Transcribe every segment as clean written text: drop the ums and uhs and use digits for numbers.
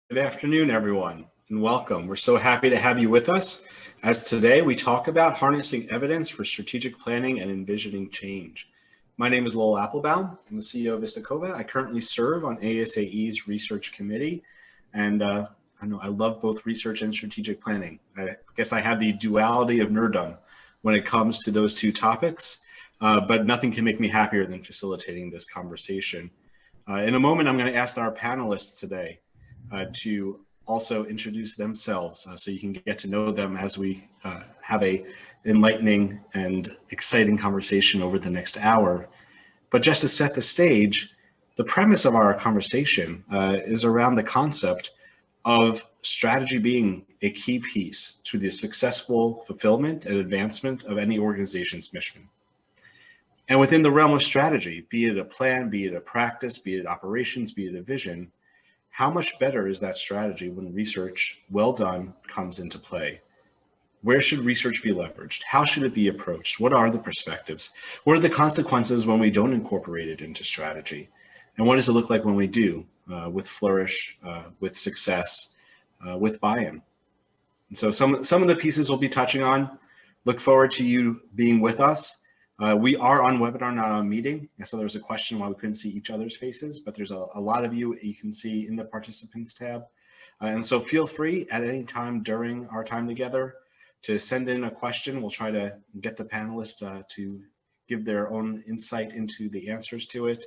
Good afternoon, everyone, and welcome. We're so happy to have you with us as today we talk about harnessing evidence for strategic planning and envisioning change. My name is Lowell Applebaum. I'm the CEO of Isakova. I currently serve on ASAE's research committee, and I know I love both research and strategic planning. I guess I have the duality of nerddom when it comes to those two topics, but nothing can make me happier than facilitating this conversation. In a moment, I'm going to ask our panelists today to also introduce themselves so you can get to know them as we have a enlightening and exciting conversation over the next hour. But just to set the stage, the premise of our conversation is around the concept of strategy being a key piece to the successful fulfillment and advancement of any organization's mission. And within the realm of strategy, be it a plan, be it a practice, be it operations, be it a vision, how much better is that strategy when research, well done, comes into play? Where should research be leveraged? How should it be approached? What are the perspectives? What are the consequences when we don't incorporate it into strategy? And what does it look like when we do, with flourish, with success, with buy-in? And so some of the pieces we'll be touching on. Look forward to you being with us. We are on webinar, not on meeting. So there's a question why we couldn't see each other's faces, but there's a lot of you can see in the participants tab. And so feel free at any time during our time together to send in a question. We'll try to get the panelists to give their own insight into the answers to it,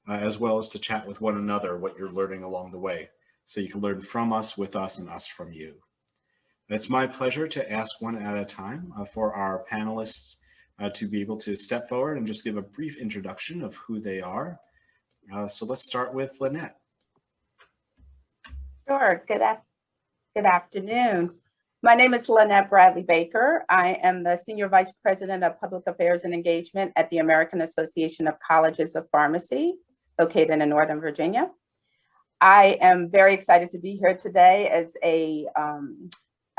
as well as to chat with one another what you're learning along the way. So you can learn from us, with us, and us from you. It's my pleasure to ask one at a time for our panelists to be able to step forward and just give a brief introduction of who they are. So let's start with Lynette. Sure, good afternoon. My name is Lynette Bradley Baker. I am the Senior Vice President of Public Affairs and Engagement at the American Association of Colleges of Pharmacy, located in Northern Virginia. I am very excited to be here today as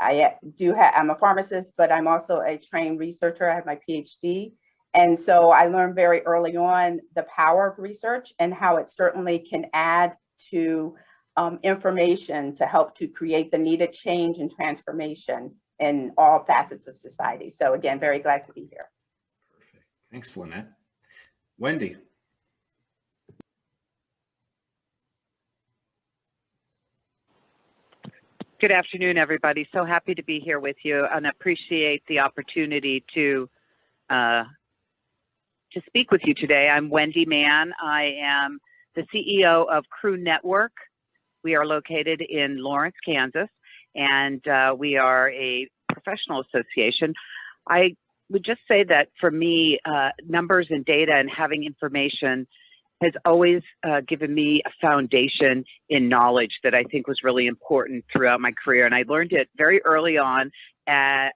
I'm a pharmacist, but I'm also a trained researcher. I have my PhD. And so I learned very early on the power of research and how it certainly can add to information to help to create the needed change and transformation in all facets of society. So again, very glad to be here. Perfect. Thanks, Lynette. Wendy. Good afternoon, everybody. So happy to be here with you and appreciate the opportunity to speak with you today. I'm Wendy Mann. I am the CEO of Crew Network. We are located in Lawrence, Kansas, and we are a professional association. I would just say that for me, numbers and data and having information has always given me a foundation in knowledge that I think was really important throughout my career. And I learned it very early on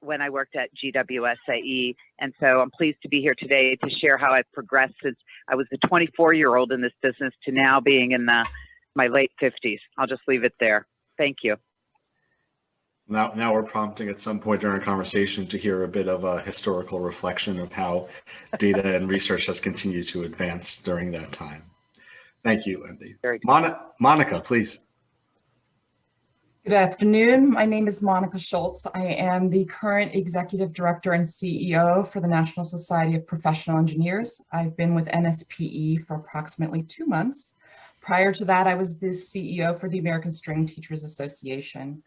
when I worked at GWSAE. And so I'm pleased to be here today to share how I've progressed since I was a 24-year-old in this business to now being in my late 50s. I'll just leave it there. Thank you. Now we're prompting at some point during our conversation to hear a bit of a historical reflection of how data and research has continued to advance during that time. Thank you, Wendy. Monica, please. Good afternoon. My name is Monica Schultz. I am the current Executive Director and CEO for the National Society of Professional Engineers. I've been with NSPE for approximately 2 months. Prior to that, I was the CEO for the American String Teachers Association.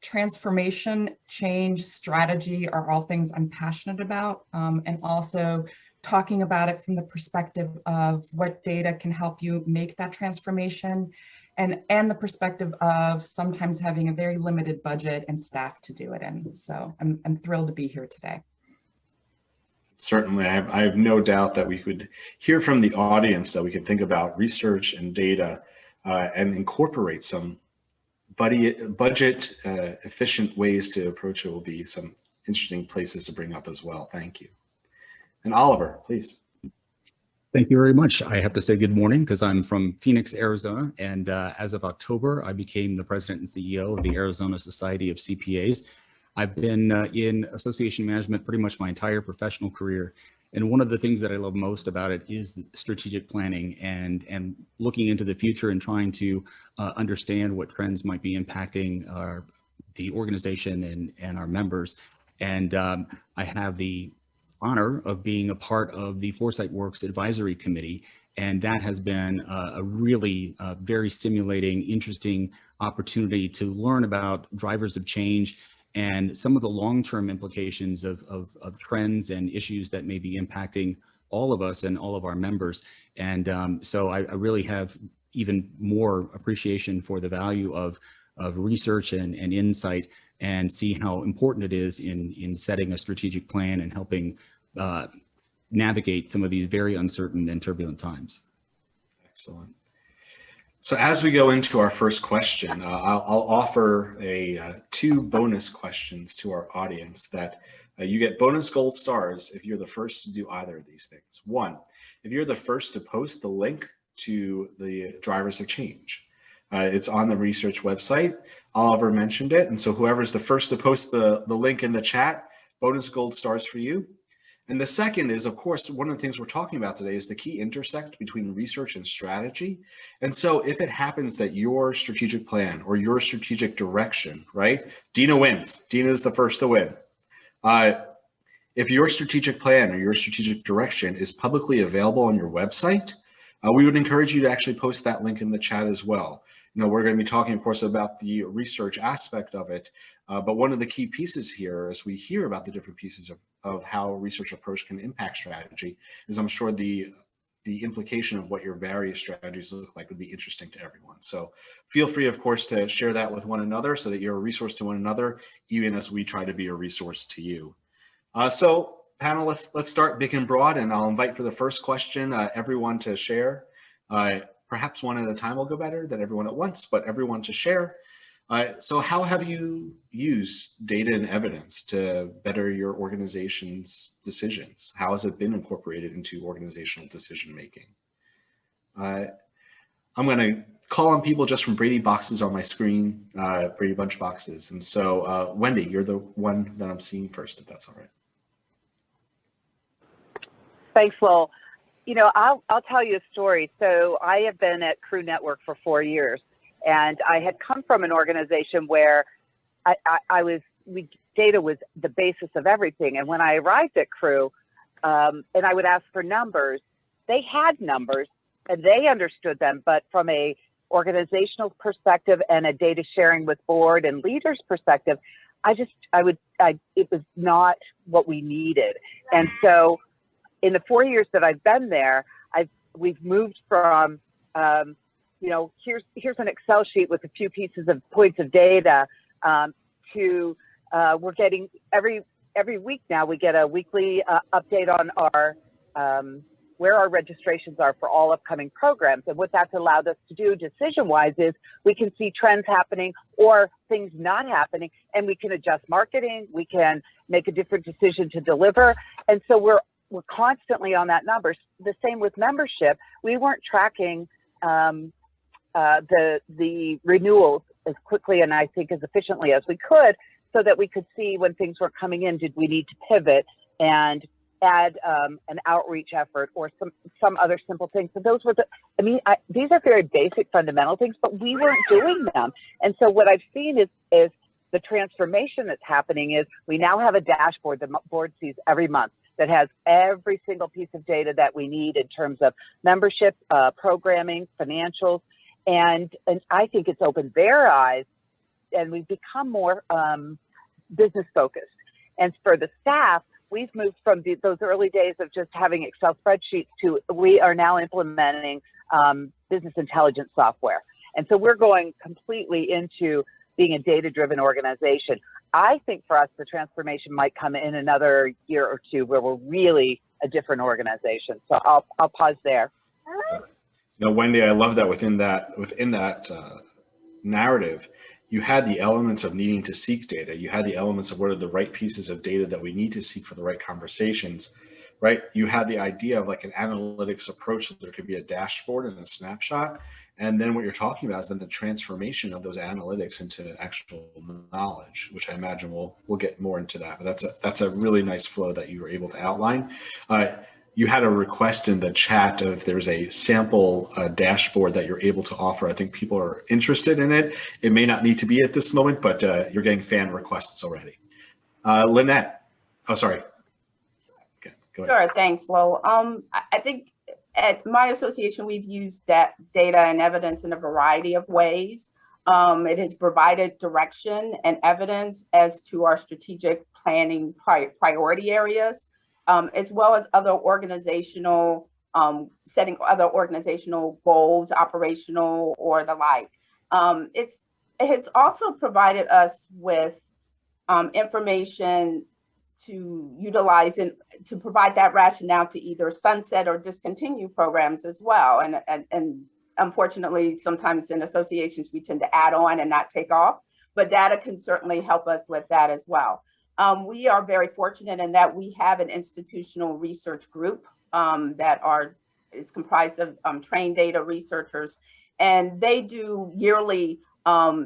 Transformation, change, strategy are all things I'm passionate about, and also talking about it from the perspective of what data can help you make that transformation, and the perspective of sometimes having a very limited budget and staff to do it in. So I'm thrilled to be here today. Certainly, I have no doubt that we could hear from the audience that we could think about research and data and incorporate some budget efficient ways to approach it. Will be some interesting places to bring up as well. Thank you. And Oliver, please. Thank you very much. I have to say good morning because I'm from Phoenix, Arizona. And as of October, I became the president and CEO of the Arizona Society of CPAs. I've been in association management pretty much my entire professional career. And one of the things that I love most about it is strategic planning and looking into the future and trying to understand what trends might be impacting the organization and our members. And I have the honor of being a part of the Foresight Works Advisory Committee. And that has been a really very stimulating, interesting opportunity to learn about drivers of change and some of the long-term implications of trends and issues that may be impacting all of us and all of our members. And so I really have even more appreciation for the value of research and insight, and see how important it is in setting a strategic plan and helping navigate some of these very uncertain and turbulent times. Excellent. So as we go into our first question, I'll offer two bonus questions to our audience that you get bonus gold stars if you're the first to do either of these things. One, if you're the first to post the link to the drivers of change. It's on the research website. Oliver mentioned it. And so whoever's the first to post the link in the chat, bonus gold stars for you. And the second is, of course, one of the things we're talking about today is the key intersect between research and strategy. And so if it happens that your strategic plan or your strategic direction, right? Dina wins. Dina is the first to win. If your strategic plan or your strategic direction is publicly available on your website, we would encourage you to actually post that link in the chat as well. You know, we're going to be talking, of course, about the research aspect of it, but one of the key pieces here, as we hear about the different pieces of how research approach can impact strategy, is I'm sure the implication of what your various strategies look like would be interesting to everyone. So feel free, of course, to share that with one another so that you're a resource to one another, even as we try to be a resource to you. So panel, let's start big and broad, and I'll invite for the first question everyone to share. Perhaps one at a time will go better than everyone at once, but everyone to share. So how have you used data and evidence to better your organization's decisions? How has it been incorporated into organizational decision making? I'm going to call on people just from Brady boxes on my screen, Brady Bunch boxes. And so Wendy, you're the one that I'm seeing first, if that's all right. Thanks, Lowell. You know, I'll tell you a story. So I have been at Crew Network for 4 years, and I had come from an organization where data was the basis of everything. And when I arrived at Crew, and I would ask for numbers, they had numbers and they understood them, but from a organizational perspective and a data sharing with board and leaders perspective, it was not what we needed. And so in the 4 years that I've been there, we've moved from, you know, here's an Excel sheet with a few pieces of points of data, to we're getting every week now we get a weekly update on our where our registrations are for all upcoming programs. And what that's allowed us to do decision-wise is we can see trends happening or things not happening, and we can adjust marketing, we can make a different decision to deliver. And so we're constantly on that number. The same with membership. We weren't tracking the renewals as quickly and I think as efficiently as we could, so that we could see when things were coming in, did we need to pivot and add an outreach effort or some other simple things. So those were these are very basic fundamental things, but we weren't doing them. And so what I've seen is the transformation that's happening is we now have a dashboard the board sees every month that has every single piece of data that we need in terms of membership, programming, financials, and I think it's opened their eyes, and we've become more business focused. And for the staff, we've moved from those early days of just having Excel spreadsheets to we are now implementing business intelligence software. And so we're going completely into being a data-driven organization. I think for us, the transformation might come in another year or two where we're really a different organization. So I'll pause there. Now, Wendy, I love that within that narrative, you had the elements of needing to seek data. You had the elements of what are the right pieces of data that we need to seek for the right conversations. right? You had the idea of like an analytics approach, that there could be a dashboard and a snapshot. And then what you're talking about is then the transformation of those analytics into actual knowledge, which I imagine we'll get more into that. But that's a really nice flow that you were able to outline. You had a request in the chat if there's a sample dashboard that you're able to offer. I think people are interested in it. It may not need to be at this moment, but you're getting fan requests already. Lynette, oh, sorry. Okay, go ahead. Sure, thanks, Lowell. I think at my association, we've used that data and evidence in a variety of ways. It has provided direction and evidence as to our strategic planning priority areas, as well as other organizational, setting other organizational goals, operational or the like. It has also provided us with information to utilize and to provide that rationale to either sunset or discontinue programs as well. And unfortunately, sometimes in associations, we tend to add on and not take off, but data can certainly help us with that as well. We are very fortunate in that we have an institutional research group that is comprised of trained data researchers, and they do yearly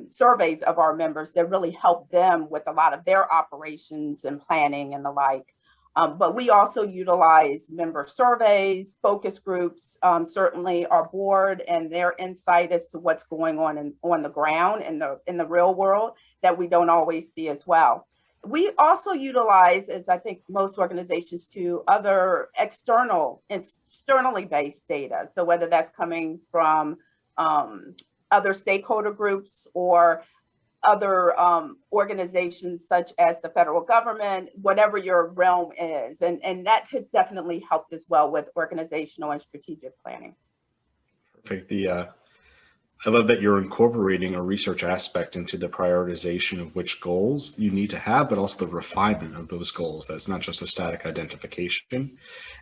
surveys of our members that really help them with a lot of their operations and planning and the like. But we also utilize member surveys, focus groups, certainly our board and their insight as to what's going on the ground in the real world that we don't always see as well. We also utilize, as I think most organizations do, other externally based data. So whether that's coming from other stakeholder groups or other organizations such as the federal government, whatever your realm is. And that has definitely helped as well with organizational and strategic planning. Perfect. I love that you're incorporating a research aspect into the prioritization of which goals you need to have, but also the refinement of those goals. That's not just a static identification.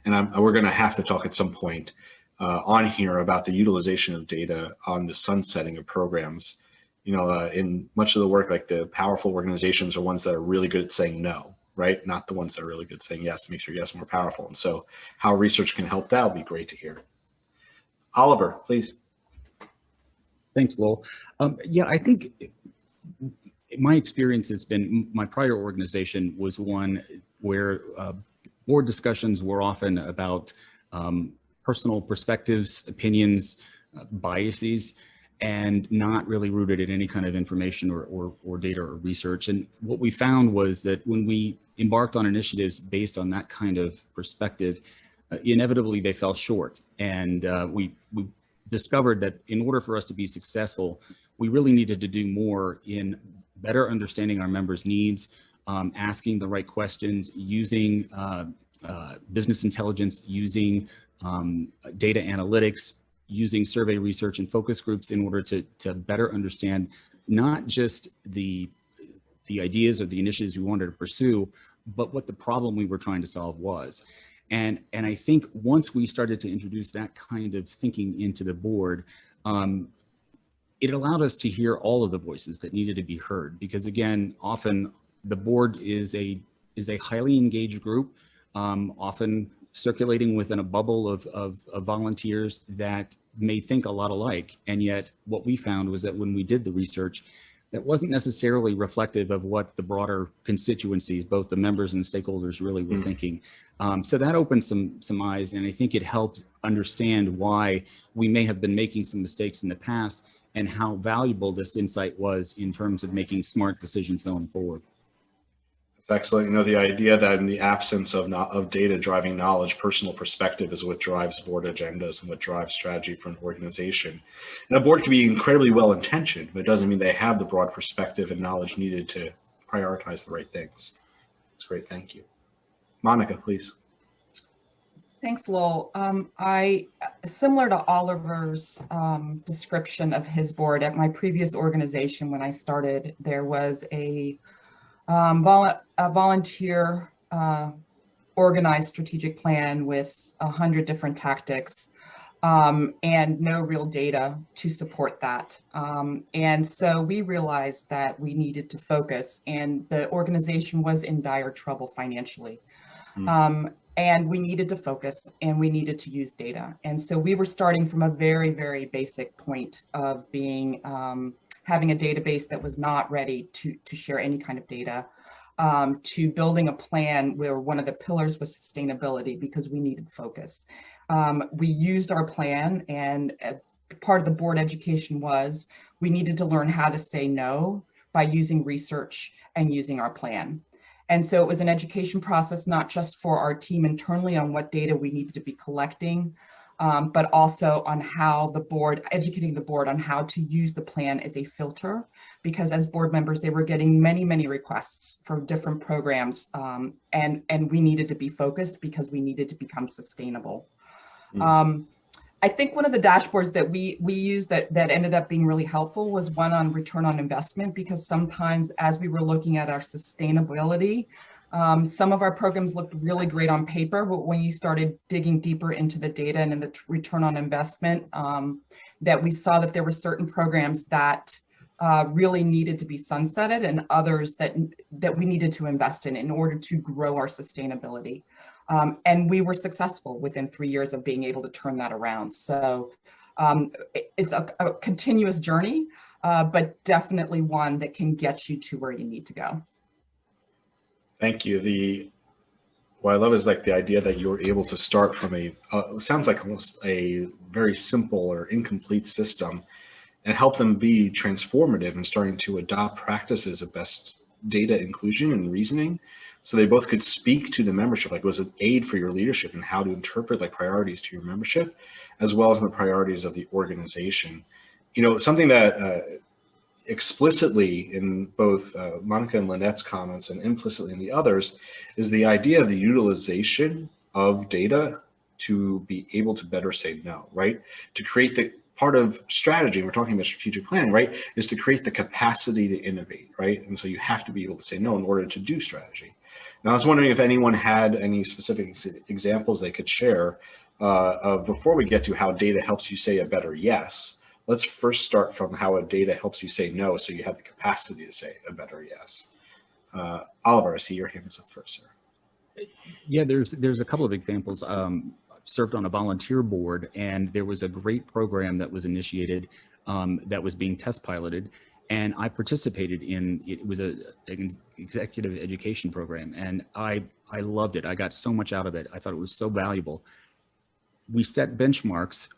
And we're going to have to talk at some point on here about the utilization of data on the sunsetting of programs. You know, in much of the work, like the powerful organizations are ones that are really good at saying no, right? Not the ones that are really good at saying yes, to make sure yes more powerful. And so how research can help that would be great to hear. Oliver, please. Thanks, Lowell. Yeah, I think my experience has been, my prior organization was one where board discussions were often about personal perspectives, opinions, biases, and not really rooted in any kind of information or data or research. And what we found was that when we embarked on initiatives based on that kind of perspective, inevitably they fell short. And we discovered that in order for us to be successful, we really needed to do more in better understanding our members' needs, asking the right questions, using business intelligence, using data analytics, using survey research and focus groups in order to better understand not just the ideas or the initiatives we wanted to pursue, but what the problem we were trying to solve was. And I think once we started to introduce that kind of thinking into the board, it allowed us to hear all of the voices that needed to be heard. Because again, often the board is a highly engaged group, often circulating within a bubble of volunteers that may think a lot alike. And yet what we found was that when we did the research, that wasn't necessarily reflective of what the broader constituencies, both the members and stakeholders, really were thinking. So that opened some eyes, and I think it helped understand why we may have been making some mistakes in the past and how valuable this insight was in terms of making smart decisions going forward. That's excellent. You know, the idea that in the absence of data driving knowledge, personal perspective is what drives board agendas and what drives strategy for an organization. And a board can be incredibly well-intentioned, but it doesn't mean they have the broad perspective and knowledge needed to prioritize the right things. That's great. Thank you. Monica, please. Thanks, Lowell. Similar to Oliver's description of his board, at my previous organization, when I started, there was a volunteer organized strategic plan with 100 different tactics and no real data to support that. And so we realized that we needed to focus, and the organization was in dire trouble financially. And we needed to focus and we needed to use data. And so we were starting from a very, very basic point of being, having a database that was not ready to share any kind of data, to building a plan where one of the pillars was sustainability because we needed focus. We used our plan, and part of the board education was we needed to learn how to say no by using research and using our plan. And so it was an education process, not just for our team internally on what data we needed to be collecting, but also on how the board, educating the board on how to use the plan as a filter, because as board members, they were getting many, many requests for different programs, and we needed to be focused because we needed to become sustainable. I think one of the dashboards that we used that ended up being really helpful was one on return on investment, because sometimes as we were looking at our sustainability, some of our programs looked really great on paper, but when you started digging deeper into the data and in the return on investment, that we saw that there were certain programs that really needed to be sunsetted and others that we needed to invest in order to grow our sustainability. And we were successful within 3 years of being able to turn that around. So it's a continuous journey, but definitely one that can get you to where you need to go. Thank you. What I love is like the idea that you were able to start from sounds like almost a very simple or incomplete system and help them be transformative and starting to adopt practices of best data inclusion and reasoning. So they both could speak to the membership, like it was an aid for your leadership and how to interpret like priorities to your membership, as well as the priorities of the organization. You know, something that explicitly in both Monica and Lynette's comments and implicitly in the others is the idea of the utilization of data to be able to better say no, right? To create the part of strategy, we're talking about strategic planning, right, is to create the capacity to innovate, right? And so you have to be able to say no in order to do strategy. Now, I was wondering if anyone had any specific examples they could share of before we get to how data helps you say a better yes. Let's first start from how a data helps you say no, so you have the capacity to say a better yes. Oliver, I see your hand is up first, sir. Yeah, there's a couple of examples. Served on a volunteer board, and there was a great program that was initiated that was being test piloted, and I participated in it. It was an executive education program, and I loved it. I got so much out of it. I thought it was so valuable. We set benchmarks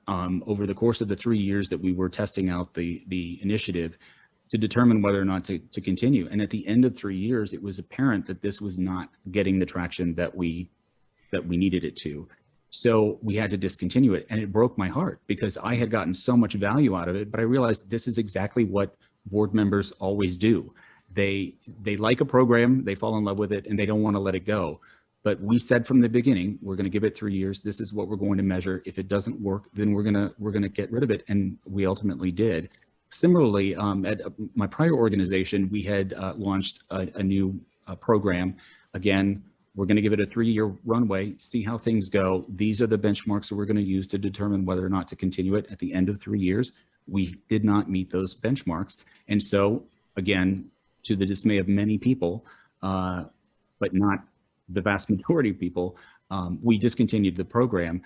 over the course of the 3 years that we were testing out the initiative to determine whether or not to continue. And at the end of 3 years, it was apparent that this was not getting the traction that we needed it to. So we had to discontinue it, and it broke my heart because I had gotten so much value out of it, but I realized this is exactly what board members always do. They like a program, they fall in love with it, and they don't want to let it go. But we said from the beginning, we're going to give it 3 years. This is what we're going to measure. If it doesn't work, then we're going to get rid of it, and we ultimately did. Similarly, at my prior organization, we had launched a new program. Again, we're going to give it a 3-year runway, see how things go. These are the benchmarks that we're going to use to determine whether or not to continue it. At the end of 3 years, we did not meet those benchmarks. And so, again, to the dismay of many people, but not the vast majority of people, we discontinued the program.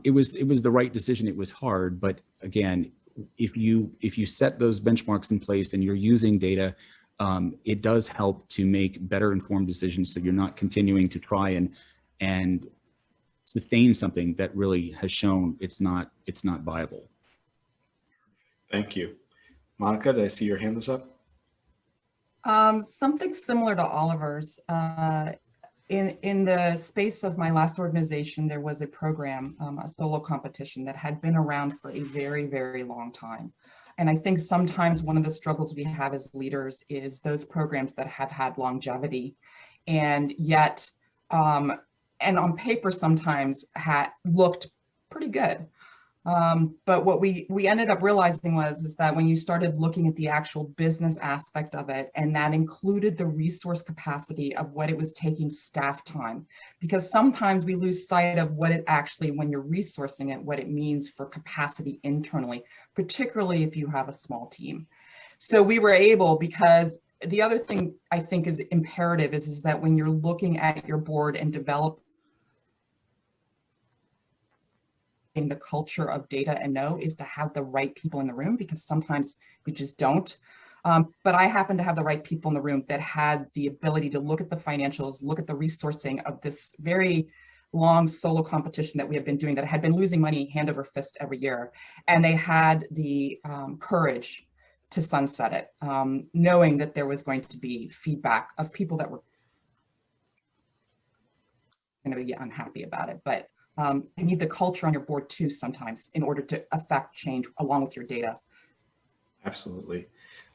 It was the right decision. It was hard, but again, if you set those benchmarks in place and you're using data, it does help to make better informed decisions, so you're not continuing to try and sustain something that really has shown it's not viable. Thank you. Monica, did I see your hand was up? Something similar to Oliver's. In the space of my last organization, there was a program, a solo competition that had been around for a very, very long time. And I think sometimes one of the struggles we have as leaders is those programs that have had longevity and yet, and on paper sometimes looked pretty good. But what we ended up realizing is that when you started looking at the actual business aspect of it, and that included the resource capacity of what it was taking staff time, because sometimes we lose sight of what it actually, when you're resourcing it, what it means for capacity internally, particularly if you have a small team. So we were able, because the other thing I think is imperative is that when you're looking at your board and develop the culture of data and know is to have the right people in the room, because sometimes we just don't. But I happen to have the right people in the room that had the ability to look at the financials, look at the resourcing of this very long solo competition that we have been doing, that had been losing money hand over fist every year. And they had the courage to sunset it, knowing that there was going to be feedback of people that were going to be unhappy about it. But you need the culture on your board too sometimes in order to affect change along with your data. Absolutely.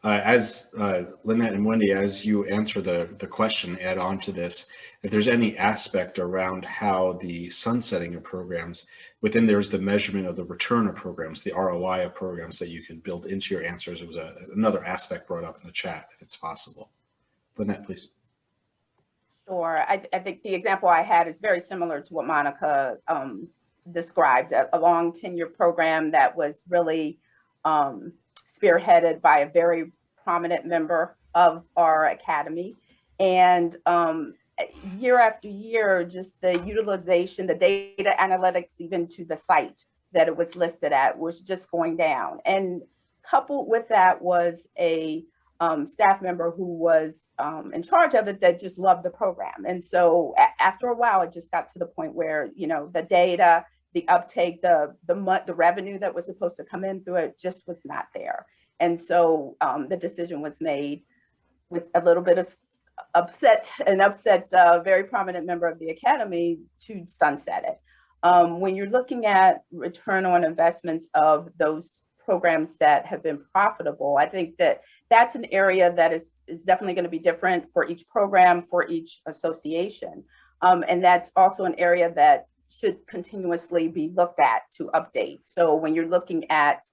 As Lynette and Wendy, as you answer the question, add on to this, if there's any aspect around how the sunsetting of programs, within there's the measurement of the return of programs, the ROI of programs that you can build into your answers. It was another aspect brought up in the chat, if it's possible. Lynette, please. Sure. I think the example I had is very similar to what Monica described, a long tenure program that was really spearheaded by a very prominent member of our academy. And year after year, just the utilization, the data analytics, even to the site that it was listed at, was just going down. And coupled with that was a staff member who was in charge of it that just loved the program. And so after a while, it just got to the point where, you know, the data, the uptake, the revenue that was supposed to come in through it just was not there. And so the decision was made with a little bit of upset, very prominent member of the academy, to sunset it. When you're looking at return on investments of those programs that have been profitable, I think that that's an area that is definitely going to be different for each program, for each association. And that's also an area that should continuously be looked at to update. So when you're looking at,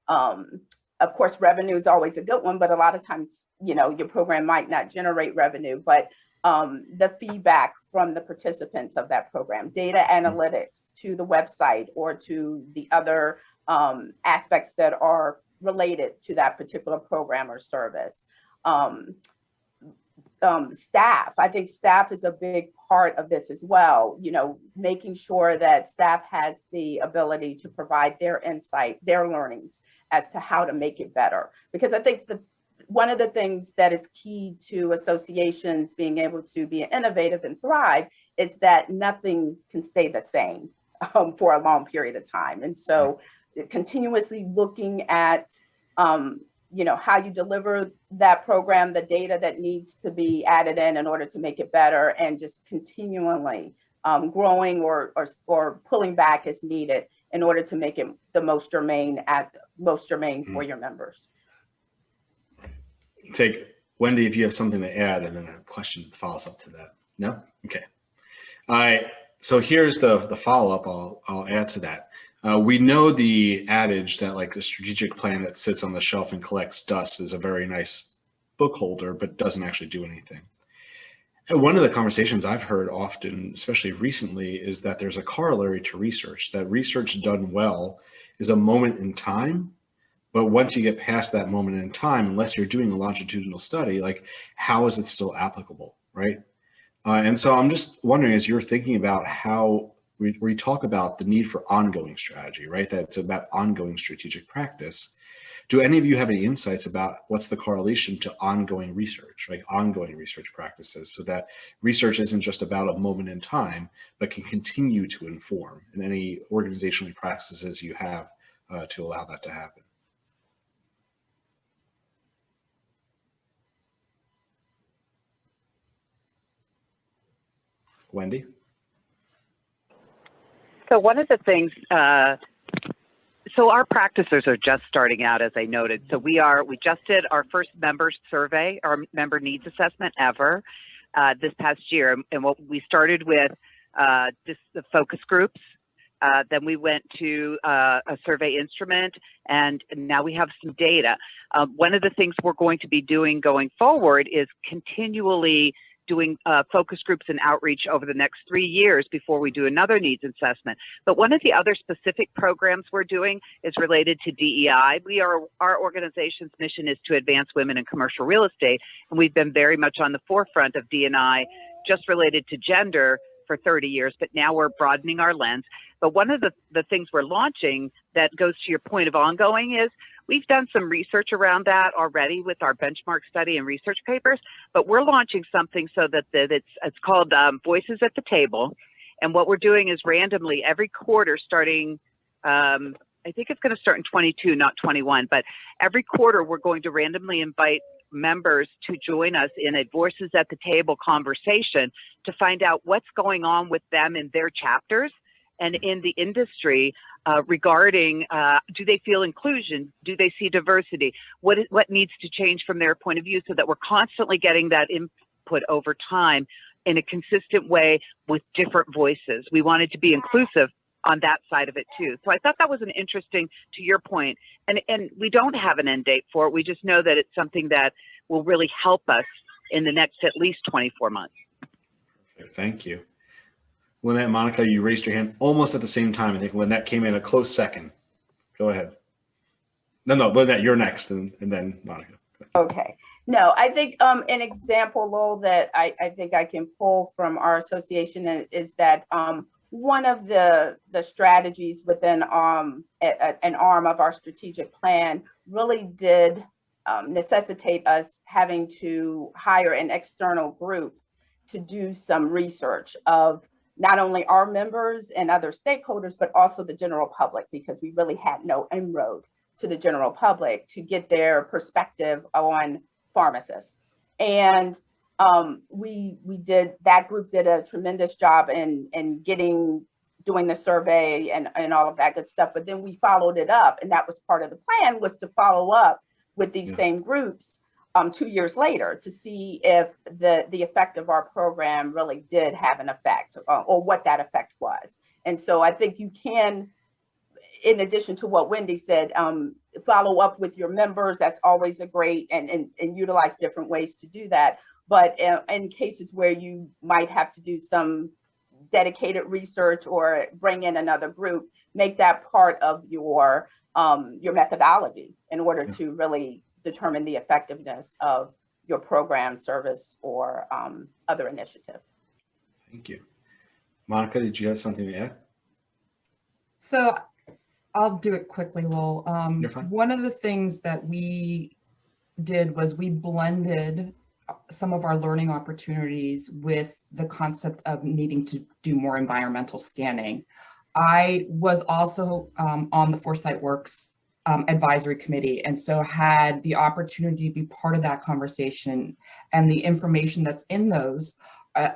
of course, revenue is always a good one, but a lot of times, you know, your program might not generate revenue, but the feedback from the participants of that program, data analytics to the website or to the other aspects that are related to that particular program or service. Staff, I think staff is a big part of this as well, you know, making sure that staff has the ability to provide their insight, their learnings as to how to make it better. Because I think one of the things that is key to associations being able to be innovative and thrive is that nothing can stay the same for a long period of time. And so continuously looking at you know, how you deliver that program, the data that needs to be added in order to make it better, and just continually growing or pulling back as needed in order to make it the most germane for your members. Take Wendy, if you have something to add, and then a question that follows up to that. No? Okay. All right. So here's the follow-up I'll add to that. We know the adage that like a strategic plan that sits on the shelf and collects dust is a very nice book holder, but doesn't actually do anything. And one of the conversations I've heard often, especially recently, is that there's a corollary to research, that research done well is a moment in time. But once you get past that moment in time, unless you're doing a longitudinal study, like how is it still applicable, right? And so I'm just wondering, as you're thinking about how we talk about the need for ongoing strategy, right? That it's about ongoing strategic practice. Do any of you have any insights about what's the correlation to ongoing research, like ongoing research practices, so that research isn't just about a moment in time, but can continue to inform, and any organizational practices you have to allow that to happen? Wendy? So one of the things, so our practices are just starting out, as I noted. So we just did our first member survey, our member needs assessment ever this past year. And what we started with just the focus groups. Then we went to a survey instrument, and now we have some data. One of the things we're going to be doing going forward is continually doing focus groups and outreach over the next 3 years before we do another needs assessment. But one of the other specific programs we're doing is related to DEI. Our organization's mission is to advance women in commercial real estate, and we've been very much on the forefront of D&I just related to gender for 30 years, but now we're broadening our lens. But one of the things we're launching that goes to your point of ongoing is we've done some research around that already with our benchmark study and research papers, but we're launching something so that it's called Voices at the Table. And what we're doing is randomly every quarter starting, I think it's going to start in 22, not 21, but every quarter we're going to randomly invite members to join us in a Voices at the Table conversation to find out what's going on with them in their chapters and in the industry regarding do they feel inclusion? Do they see diversity? What needs to change from their point of view, so that we're constantly getting that input over time in a consistent way with different voices. We wanted to be inclusive on that side of it too. So I thought that was an interesting, to your point, and we don't have an end date for it. We just know that it's something that will really help us in the next at least 24 months. Perfect. Thank you. Lynette and Monica, you raised your hand almost at the same time. I think Lynette came in a close second. Go ahead. No, Lynette, you're next, and then Monica. Okay. No, I think an example, Lowell, that I think I can pull from our association is that one of the strategies within an arm of our strategic plan really did necessitate us having to hire an external group to do some research of not only our members and other stakeholders, but also the general public, because we really had no inroad to the general public to get their perspective on pharmacists. And that group did a tremendous job in doing the survey and all of that good stuff. But then we followed it up, and that was part of the plan, was to follow up with these same groups 2 years later to see if the effect of our program really did have an effect, or what that effect was. And so I think you can, in addition to what Wendy said, follow up with your members. That's always a great, and utilize different ways to do that. But in cases where you might have to do some dedicated research or bring in another group, make that part of your methodology in order to really determine the effectiveness of your program, service, or other initiative. Thank you. Monica, did you have something to add? So I'll do it quickly, Lowell. You're fine. One of the things that we did was we blended some of our learning opportunities with the concept of needing to do more environmental scanning. I was also on the Foresight Works advisory committee, and so had the opportunity to be part of that conversation, and the information that's in those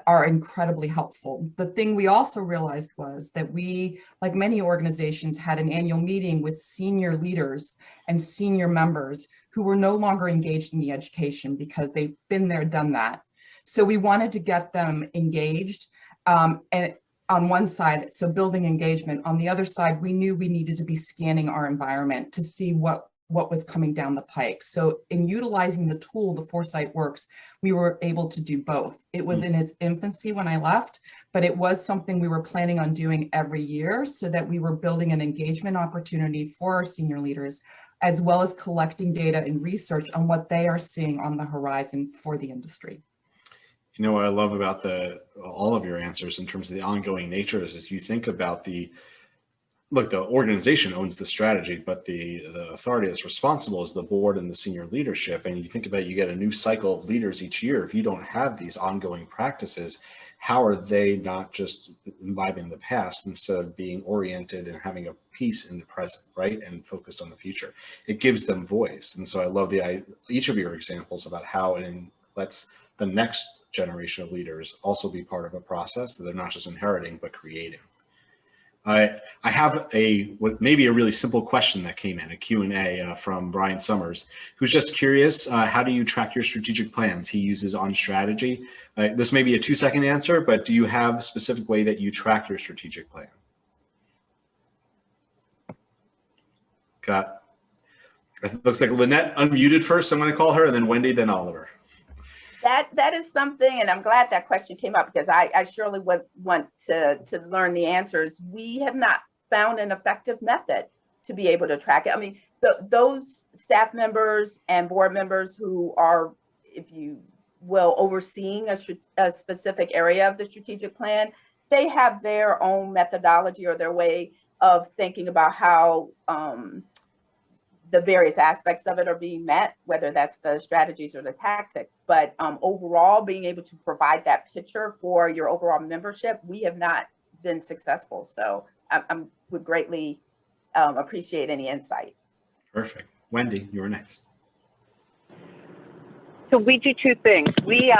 are incredibly helpful. The thing we also realized was that we, like many organizations, had an annual meeting with senior leaders and senior members who were no longer engaged in the education because they've been there, done that. So we wanted to get them engaged, and on one side, so building engagement. On the other side, we knew we needed to be scanning our environment to see what was coming down the pike. So in utilizing the tool, the Foresight Works, we were able to do both. It was in its infancy when I left, but it was something we were planning on doing every year, so that we were building an engagement opportunity for our senior leaders, as well as collecting data and research on what they are seeing on the horizon for the industry. You know what I love about all of your answers in terms of the ongoing nature is you think about the organization owns the strategy, but the authority that's responsible is the board and the senior leadership. And you think about, you get a new cycle of leaders each year. If you don't have these ongoing practices, how are they not just imbibing the past instead of being oriented and having a piece in the present, right? And focused on the future. It gives them voice. And so I love each of your examples about how it lets the next generation of leaders also be part of a process that they're not just inheriting, but creating. I have maybe a really simple question that came in, a Q&A from Brian Summers, who's just curious, how do you track your strategic plans? He uses On Strategy. This may be a 2-second answer, but do you have a specific way that you track your strategic plan? It looks like Lynette unmuted first. I'm going to call her, and then Wendy, then Oliver. That is something, and I'm glad that question came up, because I surely would want to learn the answers. We have not found an effective method to be able to track it. I mean, those staff members and board members who are, if you will, overseeing a specific area of the strategic plan, they have their own methodology or their way of thinking about how the various aspects of it are being met, whether that's the strategies or the tactics. But overall, being able to provide that picture for your overall membership, we have not been successful. So I would greatly appreciate any insight. Perfect. Wendy, you're next. So we do two things. We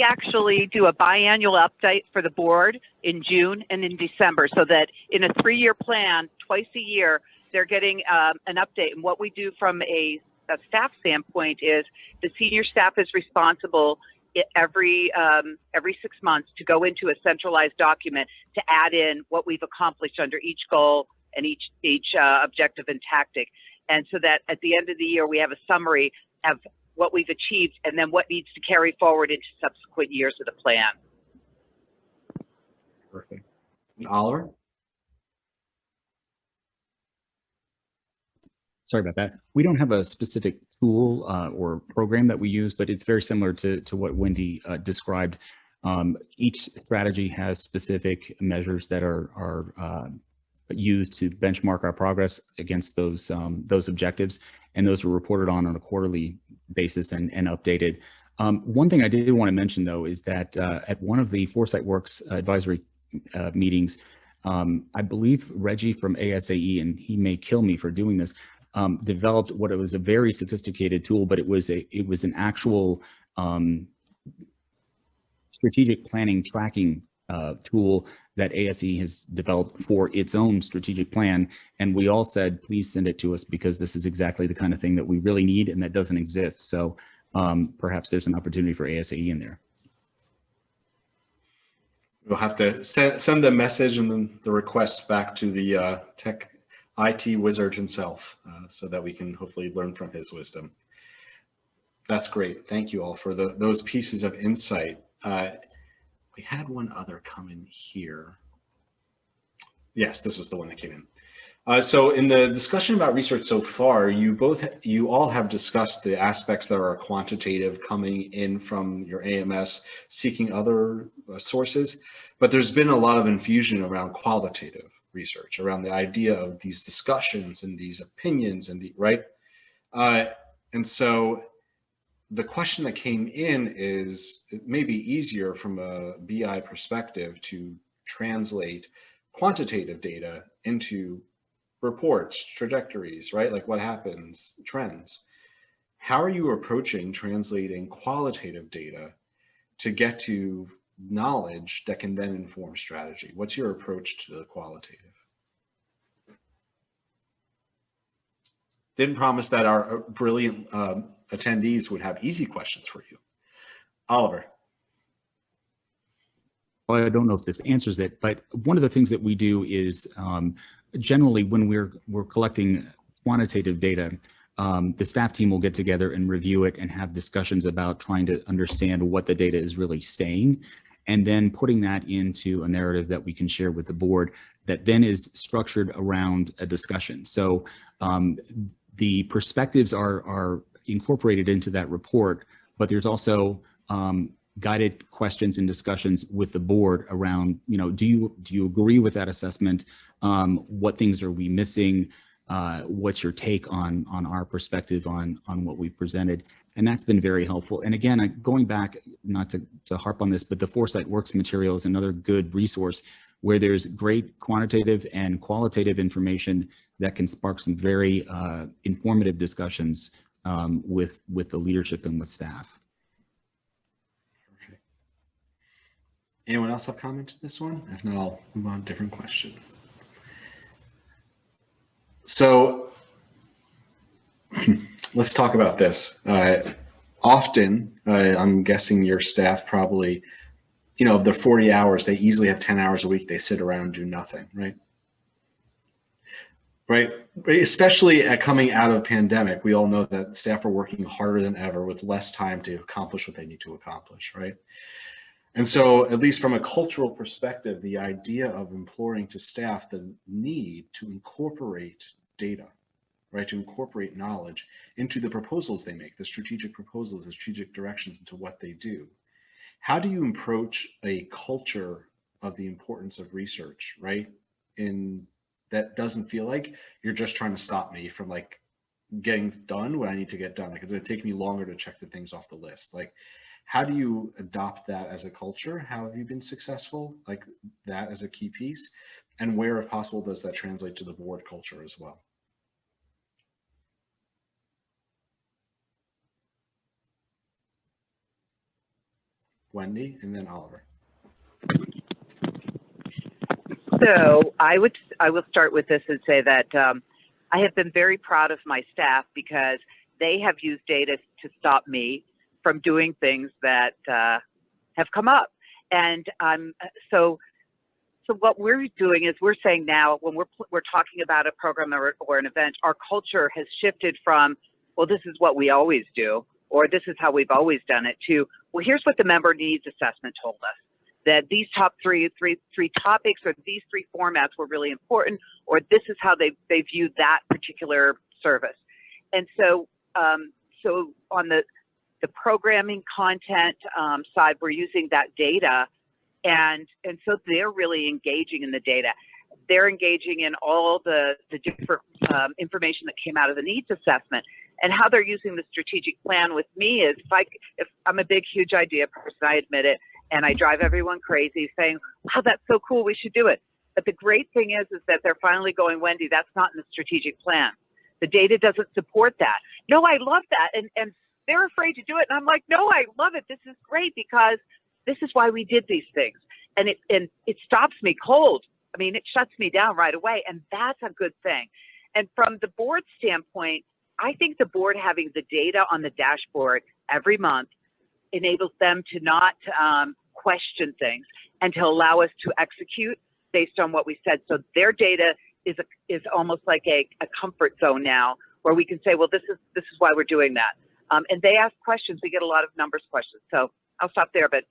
actually do a biannual update for the board in June and in December, so that in a 3-year plan, twice a year, they're getting an update. And what we do from a staff standpoint is the senior staff is responsible every 6 months to go into a centralized document to add in what we've accomplished under each goal and each objective and tactic. And so that at the end of the year, we have a summary of what we've achieved and then what needs to carry forward into subsequent years of the plan. Perfect. And Oliver? Sorry about that. We don't have a specific tool or program that we use, but it's very similar to what Wendy described. Each strategy has specific measures that are used to benchmark our progress against those objectives, and those are reported on a quarterly basis and updated. One thing I did want to mention, though, is that at one of the Foresight Works advisory meetings, I believe Reggie from ASAE, and he may kill me for doing this, developed what it was a very sophisticated tool, but it was an actual strategic planning tracking tool that ASE has developed for its own strategic plan. And we all said, please send it to us, because this is exactly the kind of thing that we really need and that doesn't exist. So perhaps there's an opportunity for ASE in there. We'll have to send the message and then the request back to the tech IT wizard himself, so that we can hopefully learn from his wisdom. That's great. Thank you all for those pieces of insight. We had one other come in here. Yes, this was the one that came in. So in the discussion about research so far, you all have discussed the aspects that are quantitative, coming in from your AMS, seeking other sources, but there's been a lot of infusion around qualitative research, around the idea of these discussions and these opinions and right. And so the question that came in is, it may be easier from a BI perspective to translate quantitative data into reports, trajectories, right? Like what happens, trends. How are you approaching translating qualitative data to get to knowledge that can then inform strategy? What's your approach to the qualitative? Didn't promise that our brilliant attendees would have easy questions for you. Oliver. Well, I don't know if this answers it, but one of the things that we do is generally when we're collecting quantitative data, the staff team will get together and review it and have discussions about trying to understand what the data is really saying, and then putting that into a narrative that we can share with the board that then is structured around a discussion. So the perspectives are incorporated into that report, but there's also guided questions and discussions with the board around, do you agree with that assessment? What things are we missing? What's your take on our perspective on what we presented? And that's been very helpful. And again, going back, not to harp on this, but the Foresight Works material is another good resource where there's great quantitative and qualitative information that can spark some very informative discussions with the leadership and with staff. Perfect. Anyone else have comment to this one? If not, I'll move on to a different question. So let's talk about this. Often, I'm guessing your staff probably, of the 40 hours, they easily have 10 hours a week. They sit around and do nothing, right? Right. Especially coming out of pandemic, we all know that staff are working harder than ever with less time to accomplish what they need to accomplish, right? And so, at least from a cultural perspective, the idea of imploring to staff the need to incorporate data, right, to incorporate knowledge into the proposals they make, the strategic proposals, the strategic directions into what they do. How do you approach a culture of the importance of research, right? And that doesn't feel like you're just trying to stop me from like getting done what I need to get done. Like it's going to take me longer to check the things off the list. Like, how do you adopt that as a culture? How have you been successful? Like that as a key piece, and where, if possible, does that translate to the board culture as well? Wendy, and then Oliver. So I will start with this and say that I have been very proud of my staff because they have used data to stop me from doing things that have come up. And so what we're doing is we're saying now when we're talking about a program or an event, our culture has shifted from, well, this is what we always do, or this is how we've always done it, to, well, here's what the member needs assessment told us, that these top three topics or these three formats were really important, or this is how they viewed that particular service. And so so on the programming content side, we're using that data, and so they're really engaging in the data. They're engaging in all the different information that came out of the needs assessment. And how they're using the strategic plan with me is, if I'm a big, huge idea person, I admit it, and I drive everyone crazy saying, wow, that's so cool, we should do it. But the great thing is that they're finally going, Wendy, that's not in the strategic plan. The data doesn't support that. No, I love that. And they're afraid to do it. And I'm like, no, I love it. This is great because this is why we did these things. And it stops me cold. I mean, it shuts me down right away. And that's a good thing. And from the board standpoint, I think the board having the data on the dashboard every month enables them to not question things and to allow us to execute based on what we said. So their data is almost like a comfort zone now, where we can say, well, this is why we're doing that. And they ask questions. We get a lot of numbers questions. So I'll stop there. But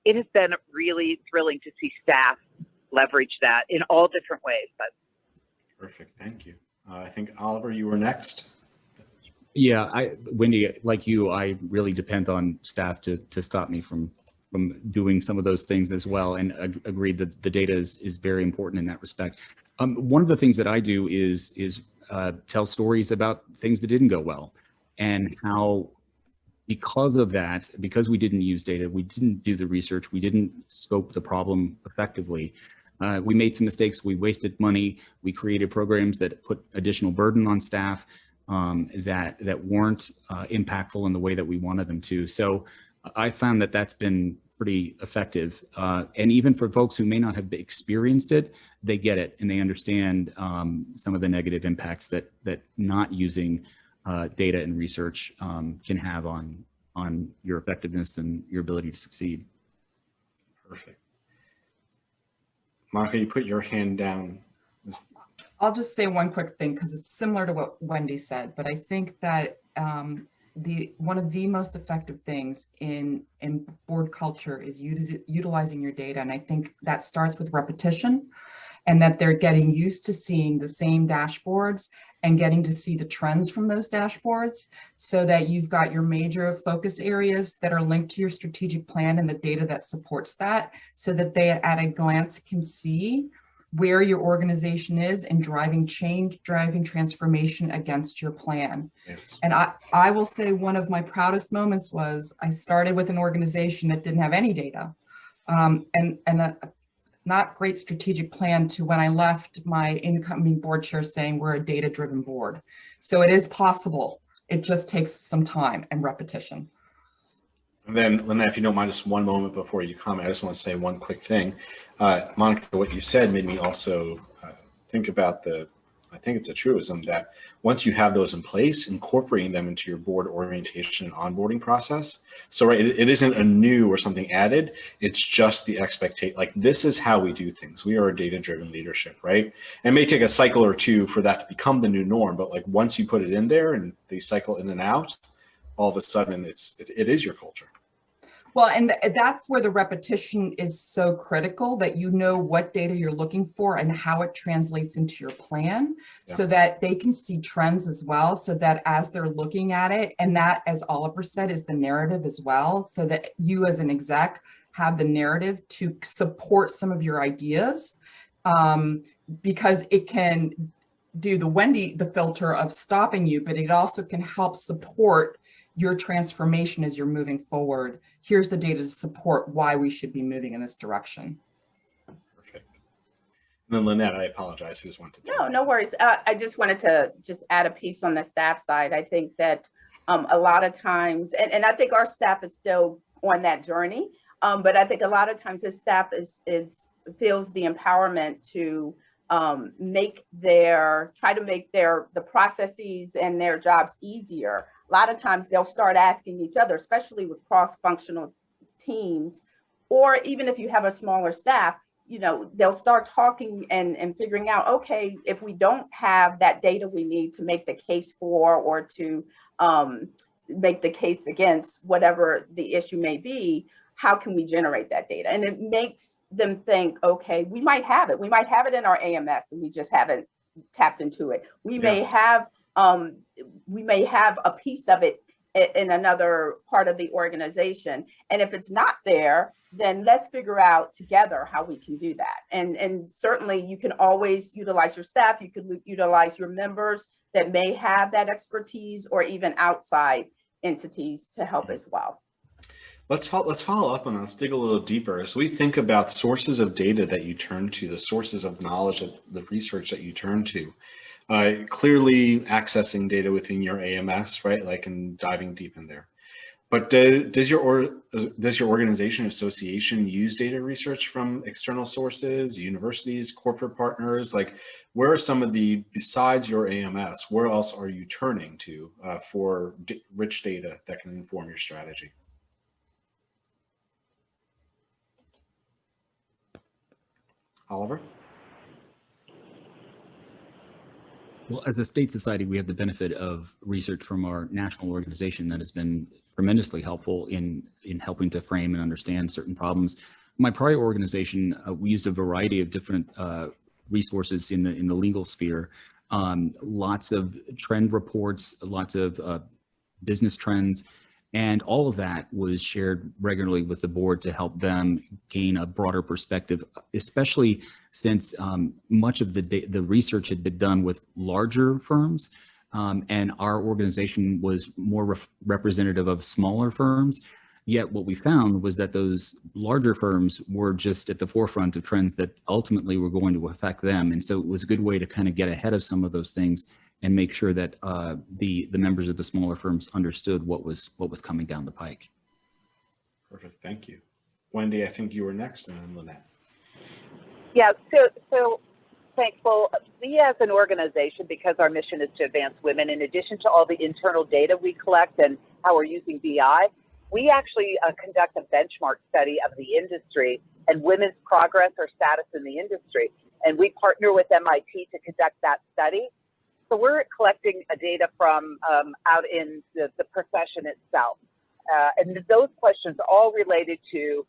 it has been really thrilling to see staff leverage that in all different ways. But perfect. Thank you. I think Oliver, you were next. Yeah, Wendy, like you, I really depend on staff to stop me from doing some of those things as well, and agreed that the data is very important in that respect. One of the things that I do is tell stories about things that didn't go well, and how because of that, because we didn't use data, we didn't do the research, we didn't scope the problem effectively. We made some mistakes, we wasted money, we created programs that put additional burden on staff that weren't impactful in the way that we wanted them to. So I found that that's been pretty effective. And even for folks who may not have experienced it, they get it and they understand some of the negative impacts that not using data and research can have on your effectiveness and your ability to succeed. Perfect. Monica, you put your hand down. I'll just say one quick thing because it's similar to what Wendy said, but I think that one of the most effective things in board culture is utilizing your data. And I think that starts with repetition, and that they're getting used to seeing the same dashboards and getting to see the trends from those dashboards, so that you've got your major focus areas that are linked to your strategic plan and the data that supports that, so that they at a glance can see where your organization is and driving change, driving transformation against your plan. Yes. And I will say one of my proudest moments was I started with an organization that didn't have any data and a not great strategic plan, to when I left my incoming board chair saying we're a data-driven board. So it is possible. It just takes some time and repetition. And then, Lynette, if you don't mind, just one moment before you comment, I just want to say one quick thing. Monica, what you said made me also think about I think it's a truism that once you have those in place, incorporating them into your board orientation and onboarding process. So, right, it isn't a new or something added. It's just the expectation. Like, this is how we do things. We are a data-driven leadership, right? And it may take a cycle or two for that to become the new norm, but like once you put it in there and they cycle in and out, all of a sudden it is your culture. Well, and that's where the repetition is so critical, that you know what data you're looking for and how it translates into your plan, so that they can see trends as well, so that as they're looking at it, and that, as Oliver said, is the narrative as well, so that you as an exec have the narrative to support some of your ideas, because it can do the filter of stopping you, but it also can help support your transformation as you're moving forward. Here's the data to support why we should be moving in this direction. Perfect. And then Lynette, I apologize. I just wanted to. No worries. I just wanted to add a piece on the staff side. I think that a lot of times, and I think our staff is still on that journey, but I think a lot of times the staff feels the empowerment to try to make the processes and their jobs easier. A lot of times they'll start asking each other, especially with cross-functional teams, or even if you have a smaller staff, they'll start talking and figuring out, okay, if we don't have that data we need to make the case for, or to make the case against whatever the issue may be, how can we generate that data? And it makes them think, okay, we might have it. We might have it in our AMS and we just haven't tapped into it. We may have a piece of it in another part of the organization. And if it's not there, then let's figure out together how we can do that. And certainly you can always utilize your staff. You could utilize your members that may have that expertise, or even outside entities to help as well. Let's follow up on that. Let's dig a little deeper. As we think about sources of data that you turn to, the sources of knowledge, of the research that you turn to, clearly accessing data within your AMS, right? Like, and diving deep in there. But does your organization association use data research from external sources, universities, corporate partners? Like, where are some of besides your AMS, where else are you turning to for rich data that can inform your strategy? Oliver? Well, as a state society, we have the benefit of research from our national organization that has been tremendously helpful in helping to frame and understand certain problems. My prior organization, we used a variety of different resources in the legal sphere, lots of trend reports, lots of business trends, and all of that was shared regularly with the board to help them gain a broader perspective, especially since much of the research had been done with larger firms, and our organization was more representative of smaller firms. Yet what we found was that those larger firms were just at the forefront of trends that ultimately were going to affect them. And so it was a good way to kind of get ahead of some of those things and make sure that the members of the smaller firms understood what was coming down the pike. Perfect, thank you. Wendy, I think you were next, and then Lynette. Yeah, so thankful. We as an organization, because our mission is to advance women, in addition to all the internal data we collect and how we're using BI, we actually conduct a benchmark study of the industry and women's progress or status in the industry. And we partner with MIT to conduct that study. So we're collecting data from out in the profession itself. And those questions are all related to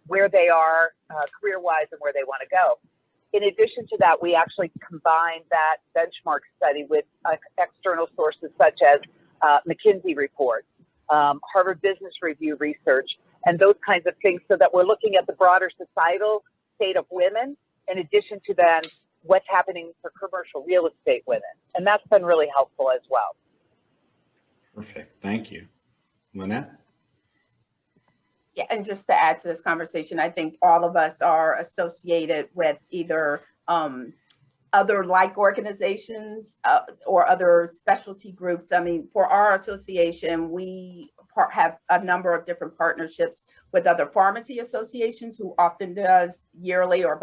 where they are career-wise and where they want to go. In addition to that, we actually combine that benchmark study with external sources such as McKinsey reports, Harvard Business Review research, and those kinds of things, so that we're looking at the broader societal state of women, in addition to then what's happening for commercial real estate women. And that's been really helpful as well. Perfect, thank you. Lynette? Yeah, and just to add to this conversation, I think all of us are associated with either other like organizations or other specialty groups. I mean, for our association, we have a number of different partnerships with other pharmacy associations who often does yearly or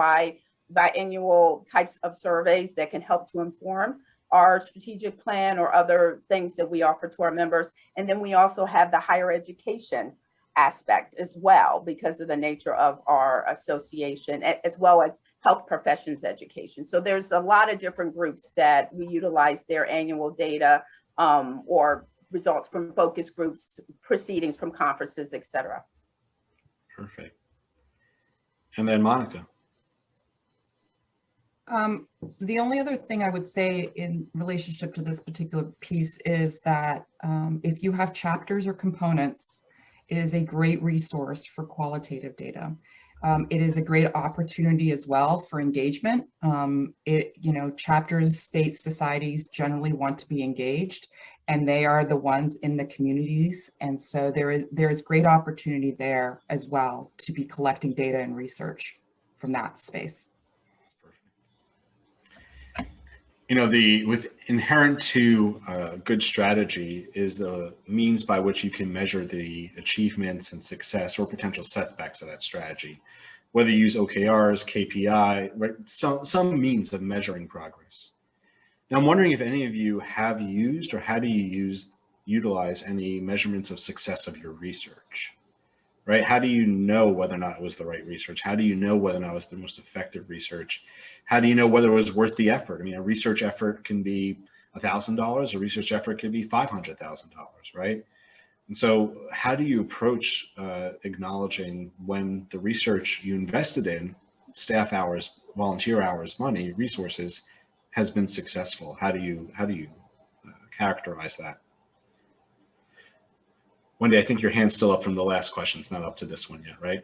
biannual types of surveys that can help to inform our strategic plan or other things that we offer to our members. And then we also have the higher education aspect as well, because of the nature of our association, as well as health professions education. So there's a lot of different groups that we utilize their annual data or results from focus groups, proceedings from conferences, et cetera. Perfect. And then Monica. The only other thing I would say in relationship to this particular piece is that if you have chapters or components, It is a great resource for qualitative data. It is a great opportunity as well for engagement. Chapters, states, societies generally want to be engaged, and they are the ones in the communities. And so there is great opportunity there as well to be collecting data and research from that space. With inherent to good strategy is the means by which you can measure the achievements and success or potential setbacks of that strategy, whether you use OKRs, KPI, right? Some means of measuring progress. Now, I'm wondering if any of you have used, or how do you utilize any measurements of success of your research, right? How do you know whether or not it was the right research? How do you know whether or not it was the most effective research? How do you know whether it was worth the effort? I mean, a research effort can be $1,000, a research effort could be $500,000, right? And so how do you approach acknowledging when the research you invested in, staff hours, volunteer hours, money, resources, has been successful? How do you characterize that? Wendy, I think your hand's still up from the last question. It's not up to this one yet, right?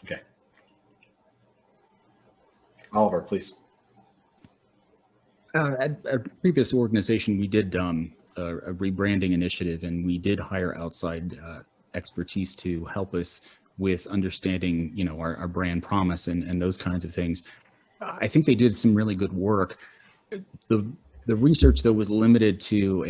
Okay. Oliver, please. At a previous organization, we did a rebranding initiative, and we did hire outside expertise to help us with understanding, our brand promise and those kinds of things. I think they did some really good work. The research, though, was limited to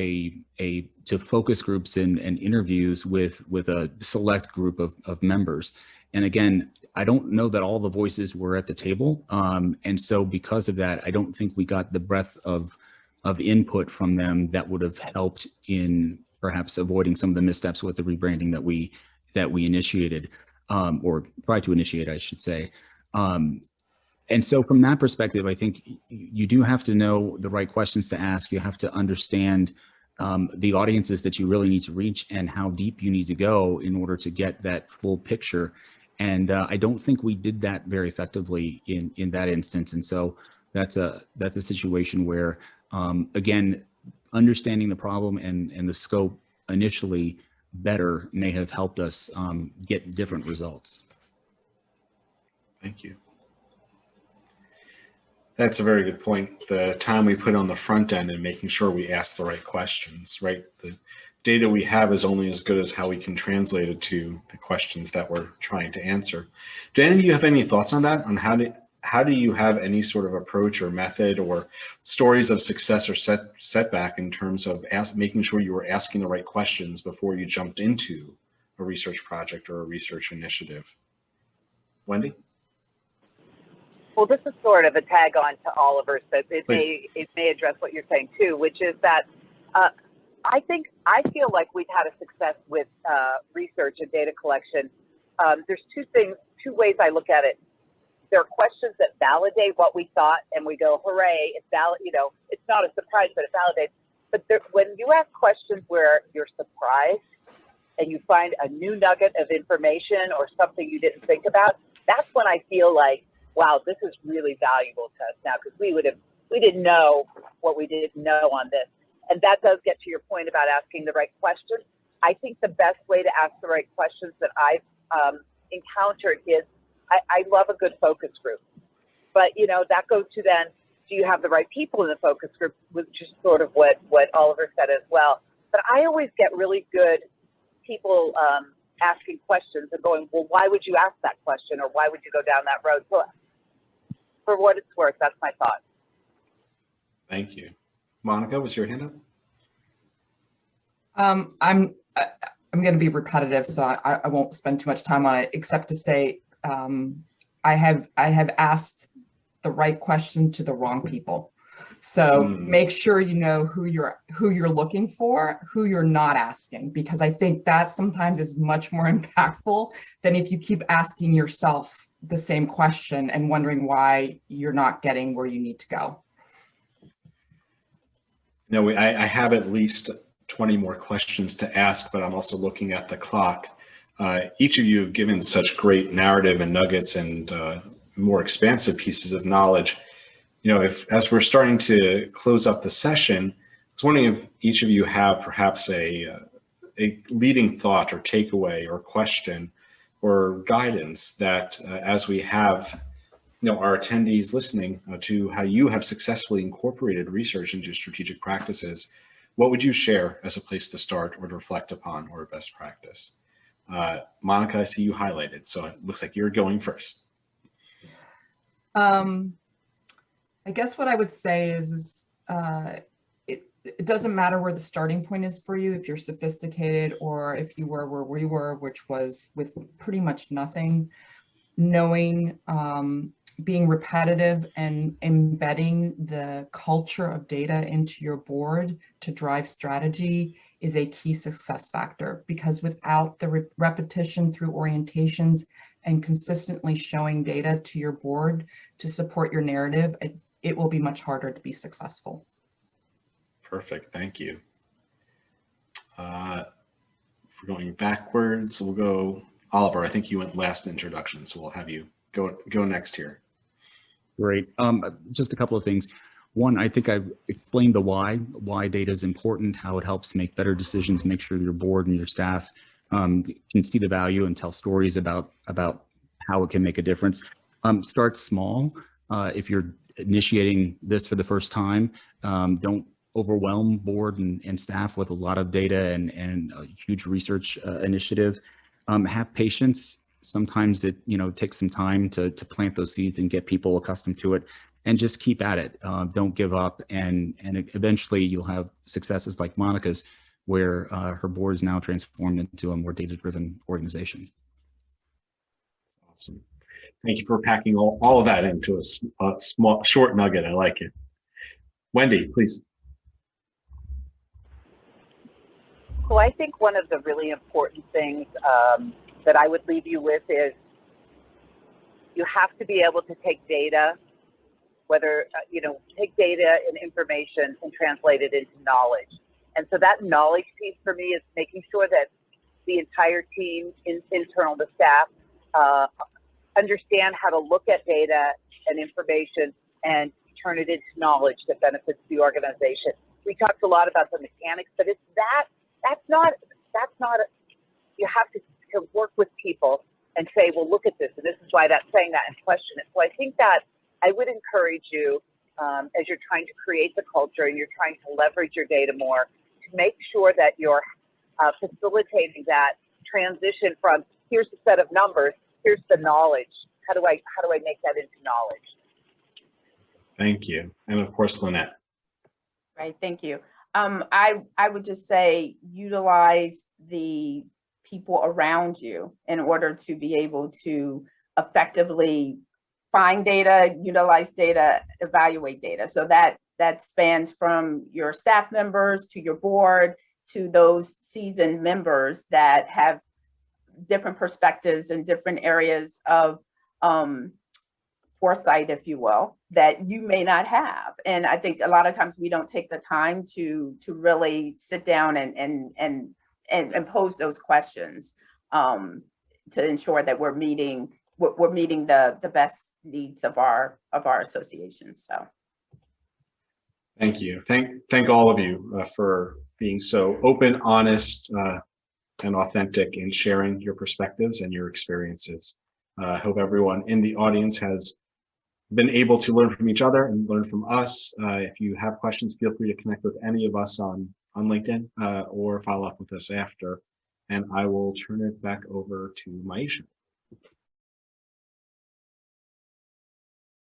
to focus groups and interviews with a select group of members. And again, I don't know that all the voices were at the table. And so because of that, I don't think we got the breadth of input from them that would have helped in perhaps avoiding some of the missteps with the rebranding that we initiated, or tried to initiate, I should say. And so from that perspective, I think you do have to know the right questions to ask. You have to understand the audiences that you really need to reach and how deep you need to go in order to get that full picture. And I don't think we did that very effectively in that instance. And so that's a situation where, again, understanding the problem and the scope initially better may have helped us get different results. Thank you. That's a very good point. The time we put on the front end and making sure we ask the right questions, right? The data we have is only as good as how we can translate it to the questions that we're trying to answer. Do any of you have any thoughts on that? On how do you have any sort of approach or method or stories of success or setback in terms of making sure you were asking the right questions before you jumped into a research project or a research initiative? Wendy? Well, this is sort of a tag on to Oliver's, but it may address what you're saying too, which is that I feel like we've had a success with research and data collection. There's two ways I look at it. There are questions that validate what we thought, and we go, hooray, it's valid. It's not a surprise, but it validates. But when you ask questions where you're surprised and you find a new nugget of information or something you didn't think about, that's when I feel like, wow, this is really valuable to us now, because we didn't know what we didn't know on this. And that does get to your point about asking the right questions. I think the best way to ask the right questions that I've encountered is, I love a good focus group. But, that goes to then, do you have the right people in the focus group, which is sort of what Oliver said as well. But I always get really good people asking questions and going, well, why would you ask that question? Or why would you go down that road? So for what it's worth, that's my thought. Thank you. Monica, was your hand up? I'm going to be repetitive, so I won't spend too much time on it, except to say I have asked the right question to the wrong people. So make sure you know who you're looking for, who you're not asking, because I think that sometimes is much more impactful than if you keep asking yourself the same question and wondering why you're not getting where you need to go. No, I have at least 20 more questions to ask, but I'm also looking at the clock. Each of you have given such great narrative and nuggets and more expansive pieces of knowledge. As we're starting to close up the session, I was wondering if each of you have perhaps a a leading thought or takeaway or question or guidance that as we have our attendees listening to how you have successfully incorporated research into strategic practices, what would you share as a place to start or to reflect upon or a best practice? Monica, I see you highlighted, so it looks like you're going first. I guess what I would say is it doesn't matter where the starting point is for you, if you're sophisticated or if you were where we were, which was with pretty much nothing. Knowing, being repetitive and embedding the culture of data into your board to drive strategy is a key success factor, because without the repetition through orientations and consistently showing data to your board to support your narrative, it will be much harder to be successful. Perfect, thank you. If we're going backwards, we'll go Oliver. I think you went last introduction, so we'll have you go next here. Great. Just a couple of things. One, I think I've explained the why data is important, how it helps make better decisions, make sure your board and your staff can see the value and tell stories about how it can make a difference. Start small. If you're initiating this for the first time, don't overwhelm board and staff with a lot of data and a huge research initiative. Have patience. Sometimes it takes some time to plant those seeds and get people accustomed to it, and just keep at it. Don't give up, and eventually you'll have successes like Monica's, where her board is now transformed into a more data-driven organization. Awesome. Thank you for packing all of that into a small, short nugget. I like it. Wendy, please. So I think one of the really important things that I would leave you with is you have to be able to take data, take data and information and translate it into knowledge. And so that knowledge piece for me is making sure that the entire team, internal to staff, understand how to look at data and information and turn it into knowledge that benefits the organization. We talked a lot about the mechanics, but it's that's not you have to work with people and say, well, look at this, and this is why that's saying that, and question it. So I think that I would encourage you, as you're trying to create the culture and you're trying to leverage your data more, to make sure that you're facilitating that transition from here's a set of numbers, here's the knowledge. How do I make that into knowledge? Thank you. And of course, Lynette. Right, thank you. I would just say utilize the people around you in order to be able to effectively find data, utilize data, evaluate data. So that spans from your staff members to your board to those seasoned members that have different perspectives and different areas of foresight, if you will, that you may not have. And I think a lot of times we don't take the time to really sit down and pose those questions to ensure that we're meeting the best needs of our associations. So thank you. Thank all of you for being so open, honest, and authentic in sharing your perspectives and your experiences. I hope everyone in the audience has been able to learn from each other and learn from us. If you have questions, feel free to connect with any of us on LinkedIn or follow up with us after. And I will turn it back over to Maisha.